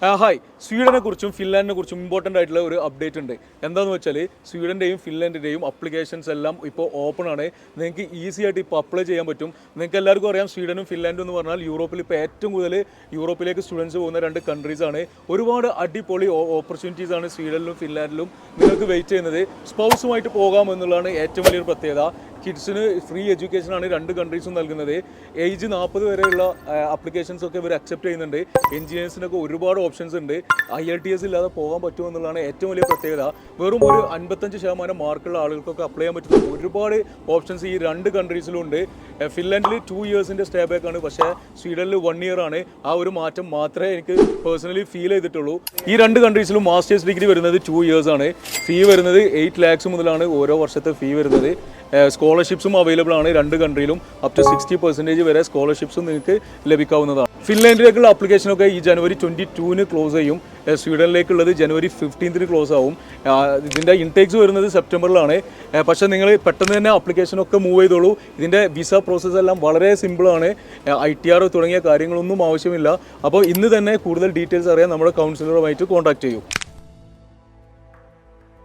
Hi, സ്വീഡനെ കുറിച്ചും ഫിൻലാൻഡിനെ കുറിച്ചും important ആയിട്ടുള്ള ഒരു അപ്ഡേറ്റ് ഉണ്ട്. എന്താണെന്ന് വെച്ചാൽ സ്വീഡൻ്റെയും ഫിൻലാൻഡിൻ്റെയും അപ്ലിക്കേഷൻസ് എല്ലാം ഇപ്പോൾ ഓപ്പൺ ആണ്. നിങ്ങൾക്ക് ഈസി ആയിട്ട് ഇപ്പോൾ അപ്ലൈ ചെയ്യാൻ പറ്റും. നിങ്ങൾക്ക് എല്ലാവർക്കും അറിയാം, സ്വീഡനും ഫിൻലാൻഡും എന്ന് പറഞ്ഞാൽ യൂറോപ്പിൽ ഇപ്പോൾ ഏറ്റവും കൂടുതൽ യൂറോപ്പിലേക്ക് സ്റ്റുഡൻസ് പോകുന്ന രണ്ട് കൺട്രീസാണ്. ഒരുപാട് അടിപൊളി ഓപ്പർച്യൂണിറ്റീസ് ആണ് സ്വീഡനിലും ഫിൻലാൻഡിലും നിങ്ങൾക്ക് വെയിറ്റ് ചെയ്യുന്നത്. സ്പൗസുമായിട്ട് പോകാമെന്നുള്ളതാണ് ഏറ്റവും വലിയൊരു പ്രത്യേകത. കിഡ്സിന് ഫ്രീ എഡ്യൂക്കേഷനാണ് രണ്ട് കൺട്രീസും നൽകുന്നത്. ഏജ് 40 വരെയുള്ള അപ്ലിക്കേഷൻസ് ഒക്കെ ഇവർ അക്സെപ്റ്റ് ചെയ്യുന്നുണ്ട്. എഞ്ചിനീയേഴ്സിനൊക്കെ ഒരുപാട് ഓപ്ഷൻസ് ഉണ്ട്. IELTS ഇല്ലാതെ പോകാൻ പറ്റുമെന്നുള്ളതാണ് ഏറ്റവും വലിയ പ്രത്യേകത. വെറും ഒരു 55% മാർക്കുള്ള ആളുകൾക്കൊക്കെ അപ്ലൈ ചെയ്യാൻ പറ്റുന്ന ഒരുപാട് ഓപ്ഷൻസ് ഈ രണ്ട് കൺട്രീസിലും ഉണ്ട്. ഫിൻലാൻഡിൽ 2 ഇയേഴ്സിൻ്റെ സ്റ്റേ ബാക്ക് ആണ്, പക്ഷേ സ്വീഡനിൽ 1 ഇയർ ആണ്. ആ ഒരു മാറ്റം മാത്രമേ എനിക്ക് പേഴ്സണലി ഫീൽ ചെയ്തിട്ടുള്ളൂ. ഈ രണ്ട് കൺട്രീസിലും മാസ്റ്റേഴ്സ് ഡിഗ്രി വരുന്നത് 2 ഇയേഴ്സ് ആണ്. ഫീ വരുന്നത് 8 lakhs മുതലാണ് ഓരോ വർഷത്തെ ഫീ വരുന്നത്. സ്കോളർഷിപ്സും അവൈലബിൾ ആണ് രണ്ട് കൺട്രിയിലും. അപ് ടു 60% വരെ സ്കോളർഷിപ്സും നിങ്ങൾക്ക് ലഭിക്കാവുന്നതാണ്. ഫിൻലാൻഡിലേക്കുള്ള അപ്ലിക്കേഷനൊക്കെ ഈ January 22 ക്ലോസ് ചെയ്യും. സ്വീഡനിലേക്കുള്ളത് January 15 ക്ലോസ് ആവും. ഇതിൻ്റെ ഇൻടേക്സ് വരുന്നത് സെപ്റ്റംബറിലാണ്. പക്ഷേ നിങ്ങൾ പെട്ടെന്ന് തന്നെ അപ്ലിക്കേഷനൊക്കെ മൂവ് ചെയ്തോളൂ. ഇതിൻ്റെ വിസ പ്രോസസ്സ് എല്ലാം വളരെ സിമ്പിളാണ്. ITR തുടങ്ങിയ കാര്യങ്ങളൊന്നും ആവശ്യമില്ല. അപ്പോൾ ഇന്ന് തന്നെ കൂടുതൽ ഡീറ്റെയിൽസ് അറിയാൻ നമ്മുടെ കൗൺസിലറുമായിട്ട് കോൺടാക്ട് ചെയ്യൂ.